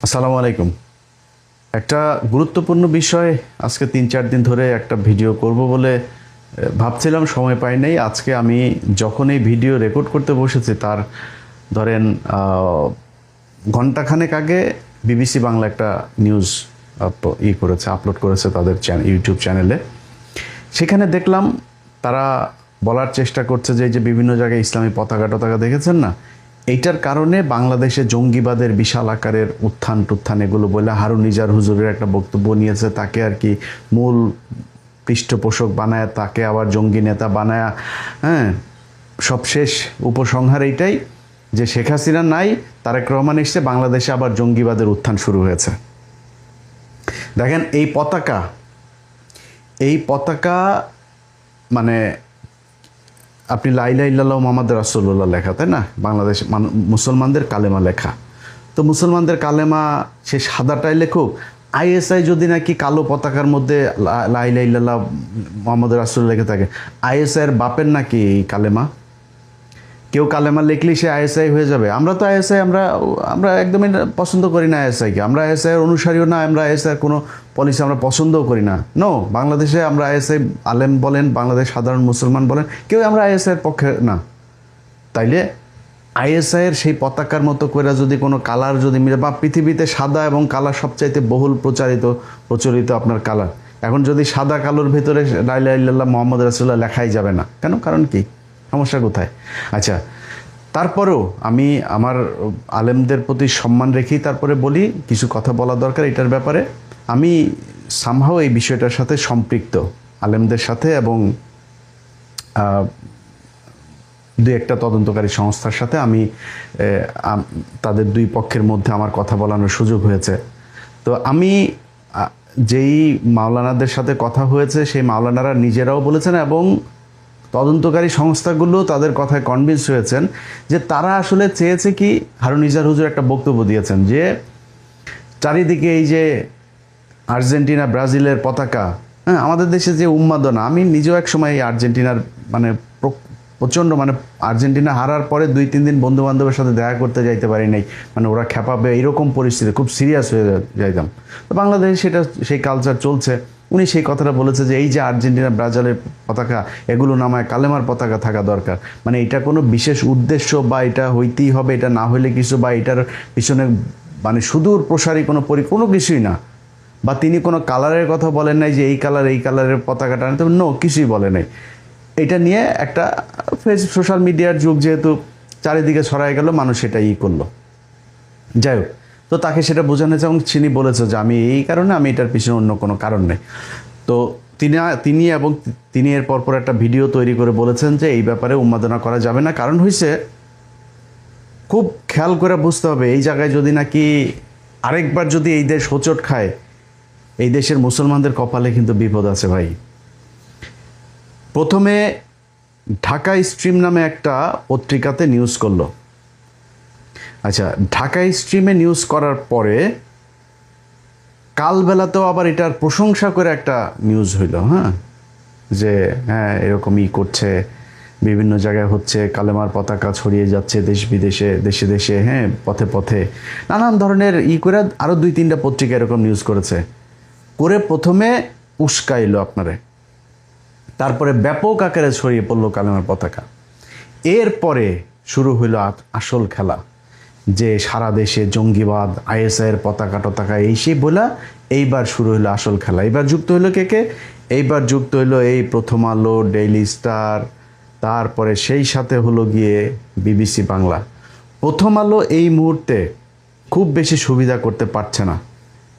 আসসালামু আলাইকুম। একটা গুরুত্বপূর্ণ বিষয় আজকে ৩-৪ দিন ধরে একটা ভিডিও করব বলে ভাবছিলাম, সময় পাই নাই। আজকে আমি যখন এই ভিডিও রেকর্ড করতে বসেছি তার ধরেন ঘণ্টাখানেক আগে বিবিসি বাংলা একটা নিউজ আপলোড করেছে তাদের ইউটিউব চ্যানেলে। সেখানে দেখলাম তারা বলার চেষ্টা করছে যে এই যে বিভিন্ন জায়গায় ইসলামী পতাকা টতাকা দেখেছেন না, এইটার কারণে বাংলাদেশে জঙ্গিবাদের বিশাল আকারের উত্থান টুত্থান এগুলো বলে হারুন নিজার হুজুরের একটা বক্তব্য নিয়েছে, তাকে আর কি মূল পৃষ্ঠপোষক বানায়, তাকে আবার জঙ্গি নেতা বানায়। হ্যাঁ, সবশেষ উপসংহার এইটাই যে শেখ হাসিনা নাই, তারেক রহমান এসছে, বাংলাদেশে আবার জঙ্গিবাদের উত্থান শুরু হয়েছে। দেখেন এই পতাকা মানে আপনি লা ইলাহা ইল্লাল্লাহু মুহাম্মাদুর রাসূলুল্লাহ লেখা, তাই না? বাংলাদেশ মুসলমানদের কালেমা লেখা। তো মুসলমানদের কালেমা সে সাদাটাই লেখুক, আইএসআই যদি নাকি কালো পতাকার মধ্যে লা ইলাহা ইল্লাল্লাহ মুহাম্মাদুর রাসূলুল্লাহ লেখে থাকে, আইএসআই এর বাপের নাকি এই কালেমা? কেউ কালেমা লিখলেই সে আইএসআই হয়ে যাবে? আমরা তো আইএসআই আমরা একদমই পছন্দ করি না আইএসআইকে। আমরা আইএসআই এর অনুসারীও না, আমরা আইএসআই এর কোনো পলিসি আমরা পছন্দও করি না। নো, বাংলাদেশে আমরা আইএসআই আলেম বলেন, বাংলাদেশ সাধারণ মুসলমান বলেন, কেউ আমরা আইএসআই এর পক্ষে না। তাইলে আইএসআই এর সেই পতাকার মতো করে যদি কোনো কালার যদি মিলে, বা পৃথিবীতে সাদা এবং কালার সবচাইতে বহুল প্রচলিত আপনার কালার, এখন যদি সাদা কালোর ভেতরে লা ইলাহা ইল্লাল্লাহ মুহাম্মদ রাসূলুল্লাহ লেখাই যাবে না কেন? কারণ কি? সমস্যা কোথায়? আচ্ছা, তারপরেও আমি আমার আলেমদের প্রতি সম্মান রেখেই তারপরে বলি, কিছু কথা বলা দরকার এটার ব্যাপারে। আমি সামহাও এই বিষয়টার সাথে সম্পৃক্ত, আলেমদের সাথে এবং দু একটা তদন্তকারী সংস্থার সাথে আমি তাদের দুই পক্ষের মধ্যে আমার কথা বলানোর সুযোগ হয়েছে। তো আমি যেই মাওলানাদের সাথে কথা হয়েছে, সেই মাওলানারা নিজেরাও বলেছেন এবং তদন্তকারী সংস্থাগুলো তাদের কথায় কনভিন্স হয়েছেন যে তারা আসলে চেয়েছে কি, হারুন নিজার হুজুর একটা বক্তব্য দিয়েছেন যে চারিদিকে এই যে আর্জেন্টিনা ব্রাজিলের পতাকা, হ্যাঁ, আমাদের দেশে যে উন্মাদনা, আমি নিজেও এক সময় আর্জেন্টিনার মানে প্রচণ্ড মানে আর্জেন্টিনা হারার পরে 2-3 দিন বন্ধু বান্ধবের সাথে দেখা করতে যাইতে পারি নাই, মানে ওরা খেপাবে এইরকম পরিস্থিতি, খুব সিরিয়াস হয়ে যাইতাম। তো বাংলাদেশে সেই কালচার চলছে। উনি সেই কথাটা বলেছে যে এই যে আর্জেন্টিনা ব্রাজিলের পতাকা, এগুলো নামায় কালেমার পতাকা থাকা দরকার। মানে এটা কোনো বিশেষ উদ্দেশ্য বা এটা হইতেই হবে, এটা না হইলে কিছু, বা এটার পিছনে মানে সুদূর প্রসারী কোনো কিছুই না। বা তিনি কোনো কালারের কথা বলেন নাই যে এই কালারের পতাকাটা আনতে, নো, কিছুই বলে নাই। এটা নিয়ে একটা সোশ্যাল মিডিয়ার যুগ, যেহেতু চারিদিকে ছড়ায় গেল, মানুষ সেটা করলো। যাই হোক, তো তাকে সেটা বোঝানো হয়েছে এবং তিনি বলেছে যে আমি এই কারণে, আমি এটার পিছনে অন্য কোনো কারণ নেই। তো তিনি এর পরপর একটা ভিডিও তৈরি করে বলেছেন যে এই ব্যাপারে উন্মাদনা করা যাবে না। কারণ হয়েছে, খুব খেয়াল করে বুঝতে হবে, এই জায়গায় যদি নাকি আরেকবার যদি এই দেশ হোঁচট খায়, এই দেশের মুসলমানদের কপালে কিন্তু বিপদ আছে ভাই। প্রথমে ঢাকা স্ট্রিম নামে একটা পত্রিকাতে নিউজ করলো। আচ্ছা, ঢাকা স্ট্রিমে নিউজ করার পরে কালবেলাতেও আবার এটার প্রশংসা করে একটা নিউজ হইল, হ্যাঁ, যে হ্যাঁ এরকমই করছে, বিভিন্ন জায়গায় হচ্ছে, কালেমার পতাকা ছড়িয়ে যাচ্ছে দেশ বিদেশে, দেশে দেশে, হ্যাঁ, পথে পথে, নানান ধরনের করে আরও 2-3টা পত্রিকা এরকম নিউজ করেছে। করে প্রথমে উস্কাইলো আপনারে, তারপরে ব্যাপক আকারে ছড়িয়ে পড়লো কালেমার পতাকা। এরপরে শুরু হইল আসল খেলা, যে সারা দেশে জঙ্গিবাদ, আইএসআইয়ের পতাকা টতাকা এই সেই বলা, এইবার শুরু হলো আসল খেলা। এইবার যুক্ত হইলো কে? এইবার যুক্ত হইলো এই প্রথম আলো, ডেইলি স্টার, তারপরে সেই সাথে হলো গিয়ে বিবিসি বাংলা। প্রথম আলো এই মুহূর্তে খুব বেশি সুবিধা করতে পারছে না।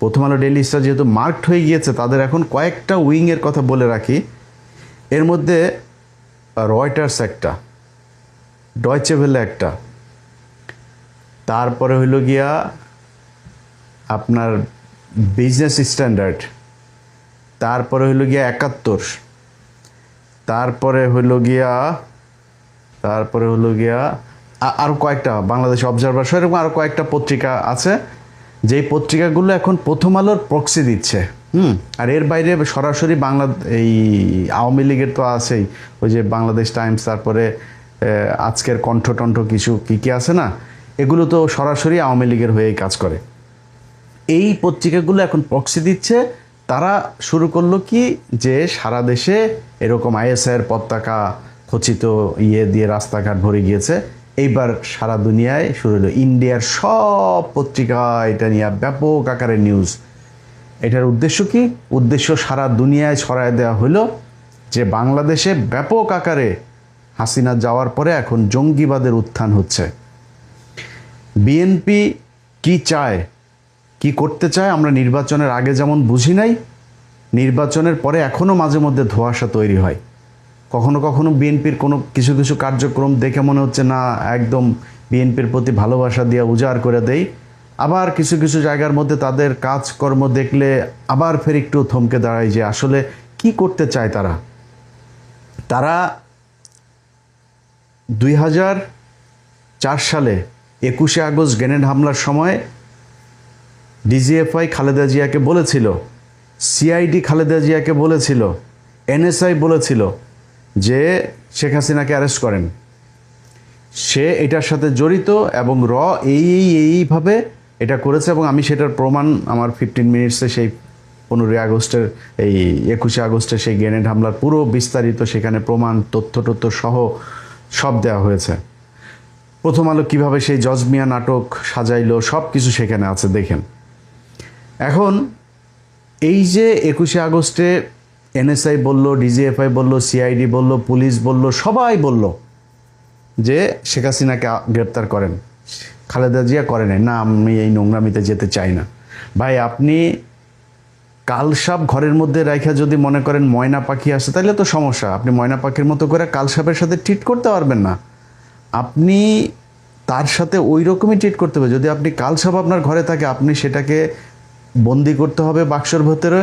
প্রথম আলো, ডেইলি স্টার যেহেতু মার্কড হয়ে গিয়েছে, তাদের এখন কয়েকটা উইংয়ের কথা বলে রাখি। এর মধ্যে রয়টার্স একটা, ডয়চে ভেলে একটা, তারপরে হইল গিয়া আপনার বিজনেস স্ট্যান্ডার্ড, তারপরে হইল গিয়া 71, তারপরে হইল গিয়া আরও কয়েকটা, বাংলাদেশ অবজারভার, এরকম আরও কয়েকটা পত্রিকা আছে, যেই পত্রিকাগুলো এখন প্রথম আলোর প্রক্সি দিচ্ছে। আর এর বাইরে সরাসরি এই আওয়ামী লীগের তো আছেই, ওই যে বাংলাদেশ টাইমস, তারপরে আজকের কণ্ঠ কিছু কি আছে না, এগুলো তো সরাসরি আওয়ামী লীগের হয়েই কাজ করে। এই পত্রিকাগুলো এখন প্রক্সি দিচ্ছে। তারা শুরু করলো কি, যে সারা দেশে এরকম আইএসআইয়ের পতাকা খচিত দিয়ে রাস্তাঘাট ভরে গিয়েছে। এইবার সারা দুনিয়ায় শুরু হলো, ইন্ডিয়ার সব পত্রিকা এটা নিয়ে ব্যাপক আকারে নিউজ। এটার উদ্দেশ্য কি? উদ্দেশ্য সারা দুনিয়ায় ছড়ায় দেওয়া হলো যে বাংলাদেশে ব্যাপক আকারে হাসিনা যাওয়ার পরে এখন জঙ্গিবাদের উত্থান হচ্ছে। বিএনপি কি চায়, কি করতে চায় আমরা নির্বাচনের আগে যেমন বুঝি নাই, নির্বাচনের পরে এখনও মাঝে মধ্যে ধোঁয়াশা তৈরি হয়। কখনো কখনো বিএনপির কোনো কিছু কিছু কার্যক্রম দেখে মনে হচ্ছে না, একদম বিএনপির প্রতি ভালোবাসা দিয়ে উজাড় করে দেই। আবার কিছু কিছু জায়গার মধ্যে তাদের কাজকর্ম দেখলে আবার ফের একটু থমকে দাঁড়ায় যে আসলে কি করতে চায় তারা। তারা 2004 সালে 21শে আগস্ট গ্রেনেড হামলার সময় ডিজিএফআই খালেদা জিয়াকে বলেছিল, সিআইডি খালেদা জিয়াকে বলেছিল, এনএসআই বলেছিল যে শেখ হাসিনাকে অ্যারেস্ট করেন। সে এটার সাথে জড়িত এবং এইভাবে এটা করেছে। এবং আমি সেটার প্রমাণ আমার 15 মিনিটসে সেই 15 আগস্টের এই 21শে আগস্টের সেই গ্রেনেড হামলার পুরো বিস্তারিত সেখানে প্রমাণ তথ্য সহ সব দেওয়া হয়েছে। প্রথম আলো কীভাবে সেই জজমিয়া নাটক সাজাইলো সব কিছু সেখানে আছে, দেখেন। এখন এই যে 21শে আগস্টে এনএসআই বলল, ডিজিএফআই বলল, সিআইডি বলল, পুলিশ বলল, সবাই বলল যে শেখ হাসিনাকে গ্রেপ্তার করেন, খালেদা জিয়া করে নাই। না, আমি এই নোংরামিতে যেতে চাই না। ভাই, আপনি কালসাপ ঘরের মধ্যে রাখা যদি মনে করেন ময়না পাখি আসে, তাহলে তো সমস্যা। আপনি ময়না পাখির মতো করে কালসাপের সাথে ট্রিট করতে পারবেন না। আপনি তার সাথে ওই রকমই ট্রিট করতে হবে। যদি আপনি কালসাপ আপনার ঘরে থাকে, আপনি সেটাকে বন্দি করতে হবে বাক্সর ভেতরে,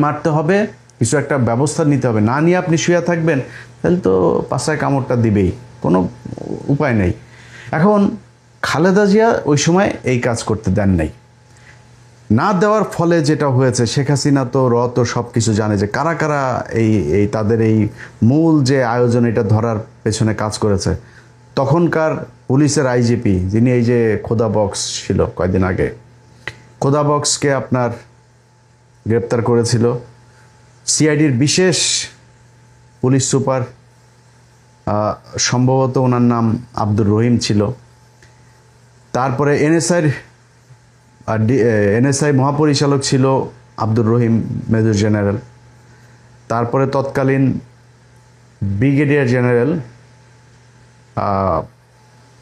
মারতে হবে, কিছু একটা ব্যবস্থা নিতে হবে। না নিয়ে আপনি শুয়ে থাকবেন, তাহলে তো পাছায় কামড়টা দিবেই, কোনো উপায় নেই। এখন খালেদা জিয়া ওই সময় এই কাজ করতে দেন নাই। না দেওয়ার ফলে যেটা হয়েছে, শেখ হাসিনা তো সব কিছু জানে যে কারা কারা এই তাদের এই মূল যে আয়োজন এটা ধরার পেছনে কাজ করেছে। তখনকার পুলিশের আইজিপি, যিনি এই যে খোদা বক্স ছিল কয়েকদিন আগে, খোদা বক্সকে আপনার গ্রেপ্তার করেছিল। সিআইডির বিশেষ পুলিশ সুপার, সম্ভবত ওনার নাম আব্দুর রহিম ছিল। তারপরে এনএসআই মহাপরিচালক ছিল আব্দুর রহিম মেজর জেনারেল। তারপরে তৎকালীন ব্রিগেডিয়ার জেনারেল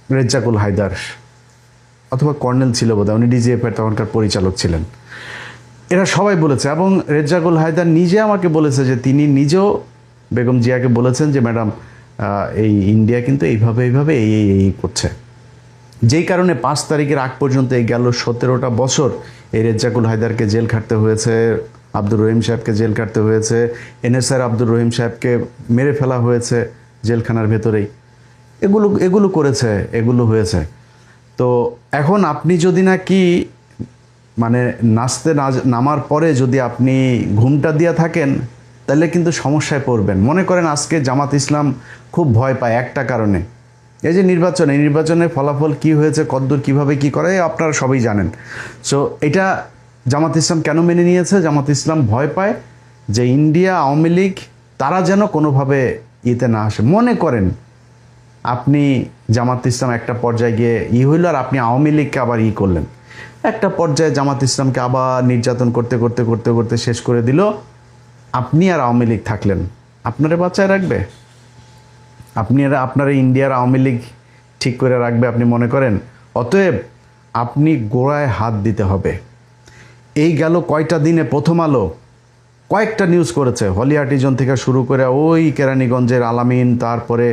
রেজ্জাকুল হায়দার, অথবা কর্নেল ছিল বোধহয়, উনি ডিজিএফের তখনকার পরিচালক ছিলেন। এরা সবাই বলেছে, এবং রেজ্জাকুল হায়দার নিজে আমাকে বলেছে যে তিনি নিজেও বেগম জিয়াকে বলেছেন যে ম্যাডাম, এই ইন্ডিয়া কিন্তু এইভাবে এই করছে। যেই কারণে 5 তারিখের আগ পর্যন্ত এই গেল 17টা বছর এই রেজ্জাকুল হায়দারকে জেল খাটতে হয়েছে, আব্দুর রহিম সাহেবকে জেল খাটতে হয়েছে, এনএসআর আব্দুর রহিম সাহেবকে মেরে ফেলা হয়েছে জেলখানার ভেতরেই। এগুলো করেছে, এগুলো হয়েছে। তো এখন আপনি যদি নাকি মানে নামার পরে যদি আপনি ঘুমটা দিয়ে থাকেন, তাহলে কিন্তু সমস্যায় পড়বেন। মনে করেন আজকে জামাত ইসলাম খুব ভয় পায় একটা কারণে, এই যে নির্বাচনের ফলাফল কি হয়েছে, কদ্দূর কিভাবে কি করে আপনারা সবই জানেন। সো এটা জামাত ইসলাম কেন মেনে নিয়েছে? জামাত ইসলাম ভয় পায় যে ইন্ডিয়া, আওয়ামী লীগ তারা যেন কোনোভাবে ইতে না আসে। মনে করেন আপনি জামাত ইসলাম একটা পর্যায়ে গিয়ে হইল, আর আপনি আওয়ামী লীগকে আবার করলেন। একটা পর্যায়ে জামাত ইসলামকে আবার নির্যাতন করতে করতে করতে করতে শেষ করে দিল, আপনি আর আওয়ামী লীগ থাকলেন। আপনারা বাঁচায় রাখবে? আপনারা ইন্ডিয়ার আওয়ামী লীগ ঠিক করে রাখবে আপনি মনে করেন? অতএব আপনি গোড়ায় হাত দিতে হবে। এই গেল কয়টা দিনে প্রথম আলো কয়েকটা নিউজ করেছে, হলি আর্টিজন থেকে শুরু করে ওই কেরানীগঞ্জের আলামিন, তারপরে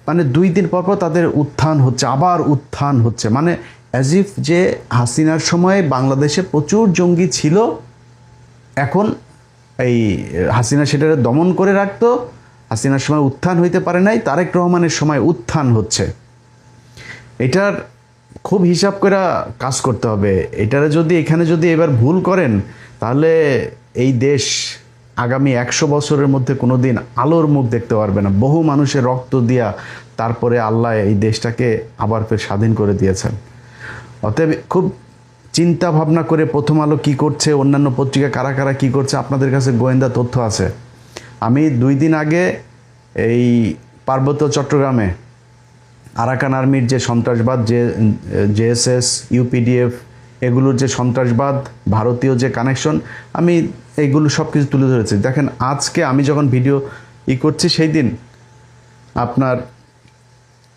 মানে 2 দিন পর তাদের উত্থান হচ্ছে, আবার উত্থান হচ্ছে। মানে অ্যাজ ইফ যে হাসিনার সময় বাংলাদেশে প্রচুর জঙ্গি ছিল, এখন এই হাসিনা সেটাকে দমন করে রাখতো, হাসিনার সময় উত্থান হইতে পারে নাই, তারেক রহমানের সময় উত্থান হচ্ছে। এটার খুব হিসাব করে কাজ করতে হবে। এখানে যদি এবার ভুল করেন, তাহলে এই দেশ আগামী 100 বছরের মধ্যে কোনো দিন আলোর মুখ দেখতে পারবে না। বহু মানুষের রক্ত দিয়া তারপরে আল্লাহ এই দেশটাকে আবার ফের স্বাধীন করে দিয়েছেন। অতএব খুব চিন্তা ভাবনা করে প্রথম আলো কী করছে, অন্যান্য পত্রিকা কারা কারা কী করছে, আপনাদের কাছে গোয়েন্দা তথ্য আছে। আমি 2 দিন আগে এই পার্বত্য চট্টগ্রামে আরাকান আর্মির যে সন্ত্রাসবাদ, যে জেএসএস, ইউপিডিএফ, এগুলোর যে সন্ত্রাসবাদ, ভারতীয় যে কানেকশন, আমি এইগুলো সব কিছু তুলে ধরেছি। দেখেন, আজকে আমি যখন ভিডিও করছি, সেই দিন আপনার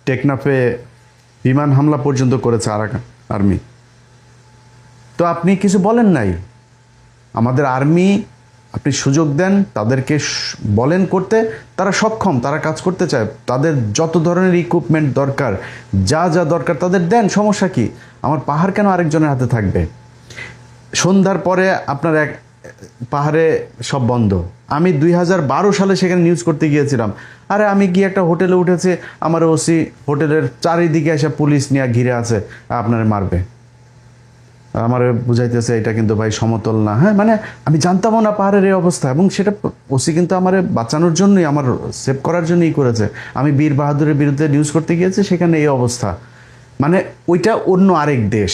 টেকনাফে বিমান হামলা পর্যন্ত করেছে আরাকান আর্মি। তো আপনি কিছু বলেন নাই। আমাদের আর্মি, আপনি সুযোগ দেন, তাদেরকে বলেন করতে, তারা সক্ষম, তারা কাজ করতে চায়। তাদের যত ধরনের ইকুইপমেন্ট দরকার, যা যা দরকার তাদের দেন, সমস্যা কি? আমার পাহাড় কেন আরেকজনের হাতে থাকবে? সন্ধ্যার পরে আপনার এক পাহাড়ে সব বন্ধ। আমি 2012 সালে সেখানে নিউজ করতে গিয়েছিলাম। আরে আমি গিয়ে একটা হোটেলে উঠেছে, আমার ওসি হোটেলের চারিদিকে এসে পুলিশ নিয়ে ঘিরে আছে, আপনারে মারবে। আমার বুঝাইতেছে এটা কিন্তু ভাই সমতল না। হ্যাঁ, মানে আমি জানতামও না পাহাড়ের এই অবস্থা, এবং সেটা ওসি কিন্তু আমার বাঁচানোর জন্যই, আমার সেভ করার জন্যই করেছে। আমি বীর বাহাদুরের বিরুদ্ধে নিউজ করতে গিয়েছি, সেখানে এই অবস্থা। মানে ওইটা অন্য আরেক দেশ।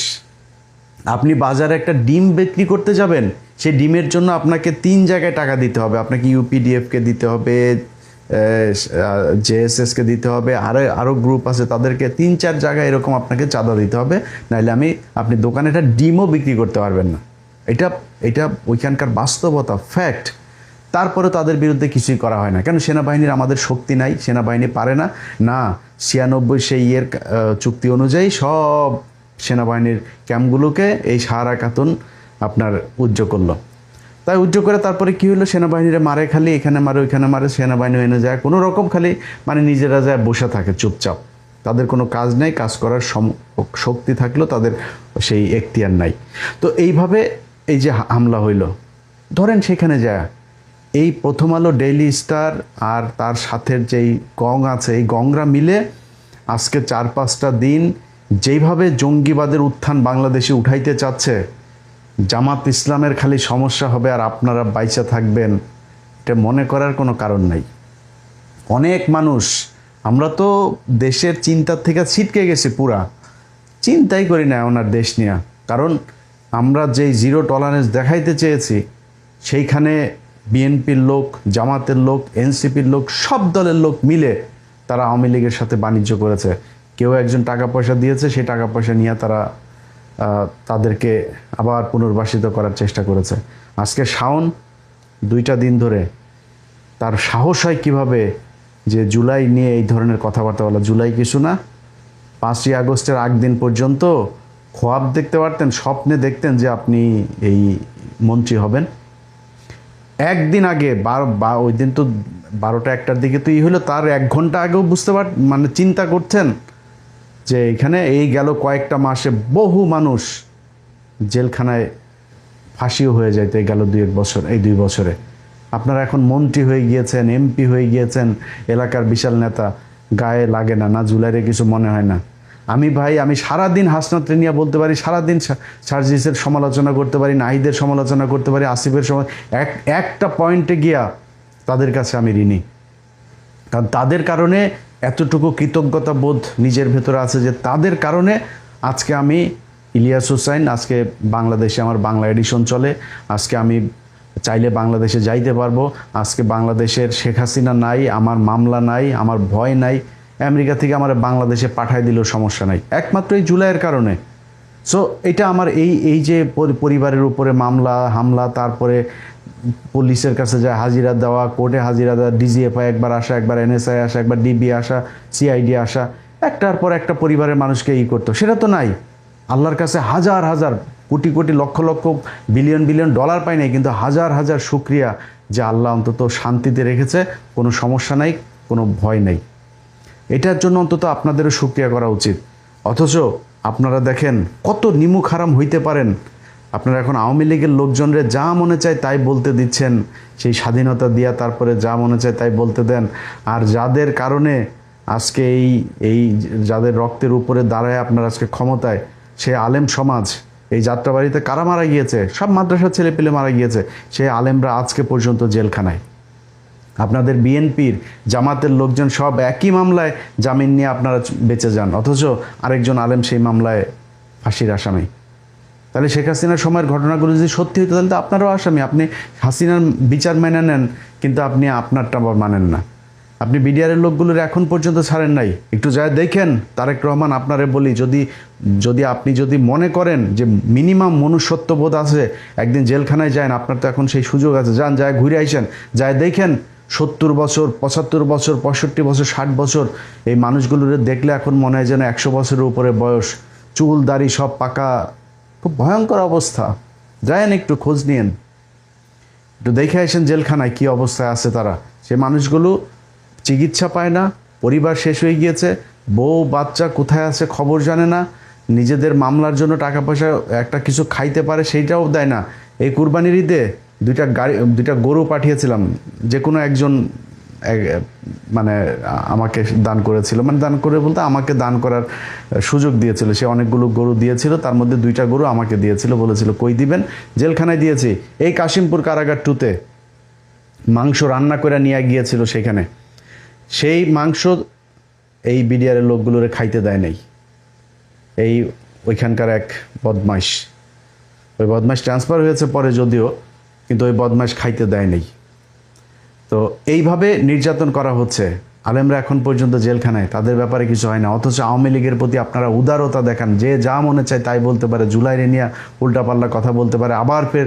আপনি বাজারে একটা ডিম বিক্রি করতে যাবেন, সেই ডিমের জন্য আপনাকে 3 জায়গায় টাকা দিতে হবে। আপনাকে ইউপিডিএফকে দিতে হবে, জেএসএসকে দিতে হবে, আরও গ্রুপ আছে, তাদেরকে 3-4 জায়গায় এরকম আপনাকে চাঁদা দিতে হবে, নাহলে আপনি দোকানে একটা ডিমও বিক্রি করতে পারবেন না। এটা ওইখানকার বাস্তবতা, ফ্যাক্ট। তারপরে তাদের বিরুদ্ধে কিছুই করা হয় না। কেন? সেনাবাহিনীর আমাদের শক্তি নাই, সেনাবাহিনী পারে না। 96 সেই চুক্তি অনুযায়ী সব সেনাবাহিনীর ক্যাম্পগুলোকে এই সাহারা খাতুন আপনার উজ্জ্ব করলো। তাই উজ্জ্ব করে তারপরে কী হলো, সেনাবাহিনীরা মারে, খালি এখানে মারে ওইখানে মারে, সেনাবাহিনী এনে যায় কোনো রকম, খালি মানে নিজেরা যায় বসে থাকে চুপচাপ। তাদের কোনো কাজ নেই, কাজ করার শক্তি থাকলেও তাদের সেই এখতিয়ার নাই। তো এইভাবে এই যে হামলা হইল, ধরেন সেখানে যায় এই প্রথম আলো, ডেইলি স্টার আর তার সাথে যেই গং আছে, এই গংরা মিলে আজকে 4-5টা দিন যেইভাবে জঙ্গিবাদের উত্থান বাংলাদেশে উঠাইতে চাচ্ছে, জামাত ইসলামের খালি সমস্যা হবে আর আপনারা বাইচা থাকবেন, এটা মনে করার কোনো কারণ নাই। অনেক মানুষ, আমরা তো দেশের চিন্তার থেকে ছিটকে গেছি, পুরা চিন্তাই করি না ওনার দেশ নিয়ে। কারণ আমরা যেই জিরো টলারেন্স দেখাইতে চেয়েছি, সেইখানে বিএনপির লোক, জামাতের লোক, এনসিপির লোক, সব দলের লোক মিলে তারা আওয়ামী লীগের সাথে বাণিজ্য করেছে। কেউ একজন টাকা পয়সা দিয়েছে, সেই টাকা পয়সা নিয়ে তারা তাদেরকে আবার পুনর্বাসিত করার চেষ্টা করেছে। আজকে শাওন 2টা দিন ধরে তার সাহস হয় কীভাবে যে জুলাই নিয়ে এই ধরনের কথাবার্তা বলা। জুলাই কিছু না, 5ই আগস্টের আগ দিন পর্যন্ত খোয়াব দেখতে পারতেন, স্বপ্নে দেখতেন যে আপনি এই মন্ত্রী হবেন। একদিন আগে ওই দিন তো 12টা-1টার দিকে তো হলো, তার 1 ঘন্টা আগেও মানে চিন্তা করছেন যে এখানে এই গেল কয়েকটা মাসে বহু মানুষ জেলখানায় ফাঁসিও হয়ে যাইতে গেল 2-1 বছর, এই 2 বছরে। আপনারা এখন মন্ত্রী হয়ে গিয়েছেন, এমপি হয়ে গিয়েছেন, এলাকার বিশাল নেতা, গায়ে লাগে না, না জুলাইরে কিছু মনে হয় না। আমি সারাদিন হাসনাত নিয়ে বলতে পারি, সারাদিন সার্জিসের সমালোচনা করতে পারি, নাহিদের সমালোচনা করতে পারি, আসিফের একটা পয়েন্টে গিয়া তাদের কাছে আমি ঋণী। কারণ তাদের কারণে এতটুকু কৃতজ্ঞতা বোধ নিজের ভেতরে আছে যে তাদের কারণে আজকে আমি ইলিয়াস হোসাইন, আজকে বাংলাদেশে আমার বাংলা এডিশন চলে, আজকে আমি চাইলে বাংলাদেশে যাইতে পারবো, আজকে বাংলাদেশের শেখ হাসিনা নাই, আমার মামলা নাই, আমার ভয় নাই, আমেরিকা থেকে আমার বাংলাদেশে পাঠায় দিলেও সমস্যা নাই, একমাত্র এই জুলাইয়ের কারণে। সো এটা আমার এই যে পরিবারের উপরে মামলা হামলা, তারপরে পুলিশের কাছে যায় হাজিরা দেওয়া, কোর্টে হাজিরা দেওয়া, ডিজিএফআই একবার আসা, একবার এনএসআই আসা, একবার ডিবি আসা, সিআইডি আসা, একটার পর একটা পরিবারের মানুষকে করতো, সেটা তো নাই। আল্লাহর কাছে হাজার হাজার crore crore lakh lakh billion billion dollar পাই নাই, কিন্তু হাজার হাজার শুকরিয়া যে আল্লাহ অন্তত শান্তিতে রেখেছে, কোনো সমস্যা নাই, কোনো ভয় নেই। এটার জন্য অন্তত আপনাদেরও শুকরিয়া করা উচিত। অথচ আপনারা দেখেন কত নিমুখ হারাম হইতে পারেন। আপনারা এখন আওয়ামী লীগের লোকজনরে যা মনে চায় তাই বলতে দিচ্ছেন, সেই স্বাধীনতা দিয়া তারপরে যা মনে চায় তাই বলতে দেন। আর যাদের কারণে আজকে এই যাদের রক্তের উপরে দাঁড়ায় আপনারা আজকে ক্ষমতায়, সে আলেম সমাজ, এই যাত্রাবাড়িতে কারা মারা গিয়েছে, সব মাদ্রাসার ছেলেপিলে মারা গিয়েছে, সেই আলেমরা আজকে পর্যন্ত জেলখানায়। আপনাদের বিএনপির জামাতের লোকজন সব একই মামলায় জামিন নিয়ে আপনারা বেঁচে যান, অথচ আরেকজন আলেম সেই মামলায় ফাঁসির আসামি। তাহলে শেখ হাসিনার সময়ের ঘটনাগুলো যদি সত্যি হতো তাহলে তো আপনারাও আসামি। আপনি হাসিনার বিচার মেনে নেন, কিন্তু আপনি আপনারটা আবার মানেন না। আপনি বিডিআরের লোকগুলোর এখন পর্যন্ত ছাড়েন নাই। একটু যায় দেখেন তারেক রহমান, আপনারে বলি, আপনি যদি মনে করেন যে মিনিমাম মনুষ্যত্ববোধ আছে, একদিন জেলখানায় যান, আপনার তো এখন সেই সুযোগ আছে, যান, যায় ঘুরে আইসেন, যায় দেখেন 70 বছর, 75 বছর, 65 বছর, 60 বছর এই মানুষগুলোর দেখলে এখন মনে হয় যেন 100 বছরের উপরে বয়স, চুল দাড়ি সব পাকা, খুব ভয়ঙ্কর অবস্থা। যায়েন একটু খোঁজ নিয়েন, একটু দেখে আসেন জেলখানায় কী অবস্থায় আছে তারা। সে মানুষগুলো চিকিৎসা পায় না, পরিবার শেষ হয়ে গিয়েছে, বউ বাচ্চা কোথায় আছে খবর জানে না, নিজেদের মামলার জন্য টাকা পয়সা একটা কিছু খাইতে পারে সেইটাও দেয় না। এই কুরবানির ঈদে দুইটা গরু পাঠিয়েছিলাম, যে কোনো একজন মানে আমাকে দান করেছিল, মানে দান করে বলতে আমাকে দান করার সুযোগ দিয়েছিল। সে অনেকগুলো গরু দিয়েছিল, তার মধ্যে 2টা গরু আমাকে দিয়েছিল, বলেছিল কই দিবেন, জেলখানায় দিয়েছি। এই কাশিমপুর কারাগার 2-তে মাংস রান্না করে নিয়ে গিয়েছিল সেখানে, সেই মাংস এই বিডিআরের লোকগুলোরে খাইতে দেয় নাই। এই ওইখানকার এক বদমাইশ, ওই বদমাইশ ট্রান্সফার হয়েছে পরে যদিও, কিন্তু ওই বদমাইশ খাইতে দেয় নাই। তো এইভাবে নির্যাতন করা হচ্ছে। আলেমরা এখন পর্যন্ত জেলখানায়, তাদের ব্যাপারে কিছু হয় না। অথচ আওয়ামী লীগের প্রতি আপনারা উদারতা দেখান, যে যা মনে চায় তাই বলতে পারে, জুলাইরে নিয়ে উল্টাপাল্টা কথা বলতে পারে, আবার ফের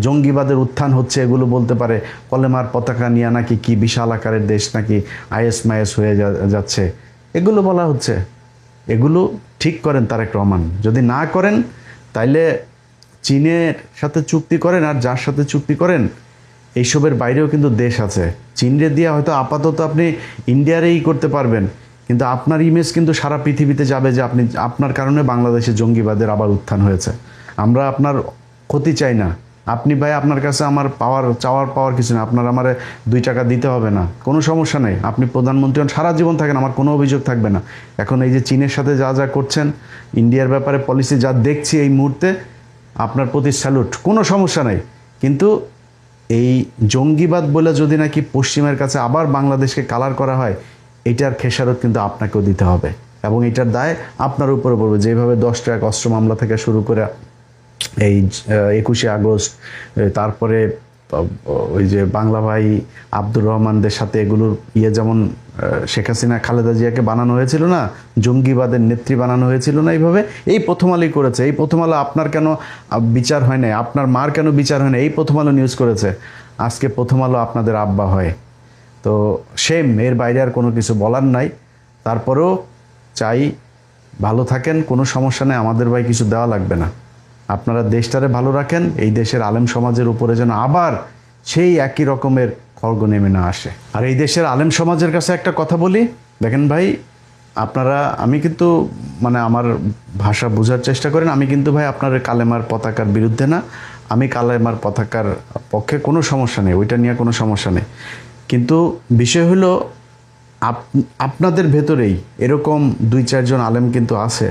জঙ্গিবাদের উত্থান হচ্ছে এগুলো বলতে পারে, কলেমার পতাকা নিয়ে নাকি কি বিশাল আকারের দেশ নাকি আইএস মাইএস হয়ে যাচ্ছে, এগুলো বলা হচ্ছে। এগুলো ঠিক করেন তারেক রহমান, যদি না করেন তাইলে চীনের সাথে চুক্তি করেন, আর যার সাথে চুক্তি করেন এইসবের বাইরেও কিন্তু দেশ আছে। চীনরে দিয়ে হয়তো আপাতত আপনি ইন্ডিয়ারেই করতে পারবেন, কিন্তু আপনার ইমেজ কিন্তু সারা পৃথিবীতে যাবে যে আপনার কারণে বাংলাদেশে জঙ্গিবাদের আবার উত্থান হয়েছে। আমরা আপনার ক্ষতি চাই না। আপনি ভাই, আপনার কাছে আমার চাওয়ার কিছু না, আপনার আমারে 2 টাকা দিতে হবে না, কোনো সমস্যা নেই। আপনি প্রধানমন্ত্রী হন, সারা জীবন থাকেন, আমার কোনো অভিযোগ থাকবে না। এখন এই যে চীনের সাথে যা যা করছেন, ইন্ডিয়ার ব্যাপারে পলিসি যা দেখছি এই মুহূর্তে, আপনার প্রতি স্যালুট, কোনো সমস্যা নেই। কিন্তু এই জঙ্গিবাদ বলে যদি নাকি পশ্চিমের কাছে আবার বাংলাদেশকে কালার করা হয়, এটার খেসারত কিন্তু আপনাকেও দিতে হবে, এবং এটার দায় আপনার উপরে পড়বে। যেভাবে 10 ট্রাক অস্ত্র মামলা থেকে শুরু করে এই 21শে আগস্ট, তারপরে ওই যে বাংলা ভাই আব্দুর রহমানদের সাথে এগুলোর যেমন শেখ হাসিনা খালেদা জিয়াকে বানানো হয়েছিল না, জঙ্গিবাদের নেত্রী বানানো হয়েছিল না, এইভাবে এই প্রথম আলোই করেছে। এই প্রথম আলো আপনার কেন বিচার হয় না, আপনার মার কেন বিচার হয় না, এই প্রথম আলো নিউজ করেছে। আজকে প্রথম আলো আপনাদের আব্বা হয়, তো সেম, এর বাইরে আর কোনো কিছু বলার নাই। তারপরেও চাই ভালো থাকেন, কোনো সমস্যা নেই, আমাদের ভাই কিছু দেওয়া লাগবে না। আপনারা দেশটারে ভালো রাখেন, এই দেশের আলেম সমাজের উপরে যেন আবার সেই একই রকমের খড়গ নেমে না আসে। আর এই দেশের আলেম সমাজের কাছে একটা কথা বলি, দেখেন ভাই, আপনারা, আমি কিন্তু মানে আমার ভাষা বোঝার চেষ্টা করেন, আমি কিন্তু ভাই আপনার কালেমার পতাকার বিরুদ্ধে না, আমি কালেমার পতাকার পক্ষে, কোনো সমস্যা নেই, ওইটা নিয়ে কোনো সমস্যা নেই। কিন্তু বিষয় হলো আপনাদের ভেতরেই এরকম 2-4 জন আলেম কিন্তু আছে,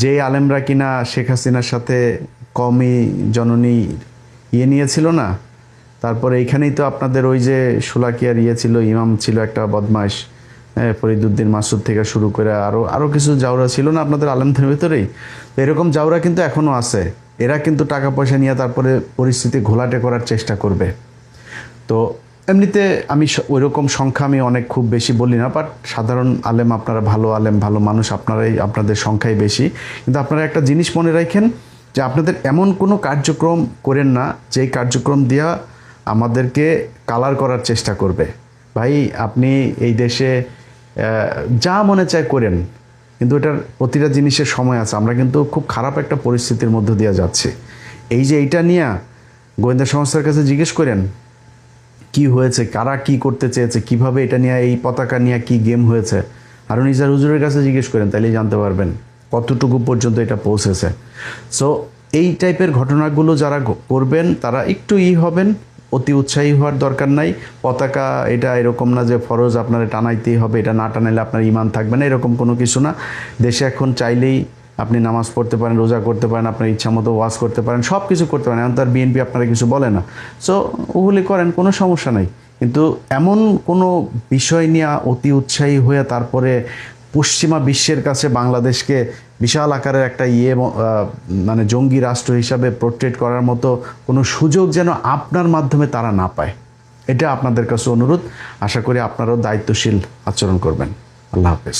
যে আলেমরা কিনা শেখ হাসিনার সাথে কওমি জননী নিয়েছিল না, তারপরে এইখানেই তো আপনাদের ওই যে শোলাকিয়ার ছিল, ইমাম ছিল একটা বদমাইশ, ফরিদুদ্দিন মাসুদ থেকে শুরু করে আরও কিছু জাউরা ছিল না আপনাদের আলেমদের ভেতরেই। তো এরকম জাউরা কিন্তু এখনও আছে, এরা কিন্তু টাকা পয়সা নিয়ে তারপরে পরিস্থিতি ঘোলাটে করার চেষ্টা করবে। তো এমনিতে আমি ওইরকম সংখ্যা আমি অনেক খুব বেশি বলি না, বাট সাধারণ আলেম, আপনারা ভালো আলেম, ভালো মানুষ, আপনাদের সংখ্যাই বেশি। কিন্তু আপনারা একটা জিনিস মনে রাখেন, যে আপনাদের এমন কোনো কার্যক্রম করেন না যেই কার্যক্রম দিয়া আমাদেরকে কালার করার চেষ্টা করবে। ভাই, আপনি এই দেশে যা মনে চায় করেন, কিন্তু এটার প্রতিটা জিনিসের সময় আছে। আমরা কিন্তু খুব খারাপ একটা পরিস্থিতির মধ্য দিয়ে যাচ্ছি। এই যে এইটা নিয়ে গোয়েন্দা সংস্থার কাছে জিজ্ঞেস করেন কি হয়েছে, কারা কি করতে চেয়েছে, কিভাবে এটা নিয়ে, এই পতাকা নিয়ে কি গেম হয়েছে। হারুন ইজার হুজুরের কাছে জিজ্ঞেস করেন, তাইলেই জানতে পারবেন কতটুকু পর্যন্ত এটা পৌঁছেছে। সো এই টাইপের ঘটনাগুলো যারা করবেন তারা একটু হবেন, অতি উৎসাহী হওয়ার দরকার নাই। পতাকা এটা এরকম না যে ফরজ আপনারা টানাইতেই হবে, এটা না টানাইলে আপনার ইমান থাকবে না, এরকম কোনো কিছু না। দেশে এখন চাইলেই আপনি নামাজ পড়তে পারেন, রোজা করতে পারেন, আপনার ইচ্ছা মতো ওয়াজ করতে পারেন, সব কিছু করতে পারেন। এখন তার বিএনপি আপনারা কিছু বলে না, সো ওগুলি করেন, কোনো সমস্যা নাই। কিন্তু এমন কোনো বিষয় নিয়ে অতি উৎসাহী হয়ে তারপরে পশ্চিমা বিশ্বের কাছে বাংলাদেশকে বিশাল আকারের একটা মানে জঙ্গি রাষ্ট্র হিসাবে পোর্ট্রেট করার মতো কোনো সুযোগ যেন আপনার মাধ্যমে তারা না পায়, এটা আপনাদের কাছে অনুরোধ। আশা করি আপনারাও দায়িত্বশীল আচরণ করবেন। আল্লাহ হাফেজ।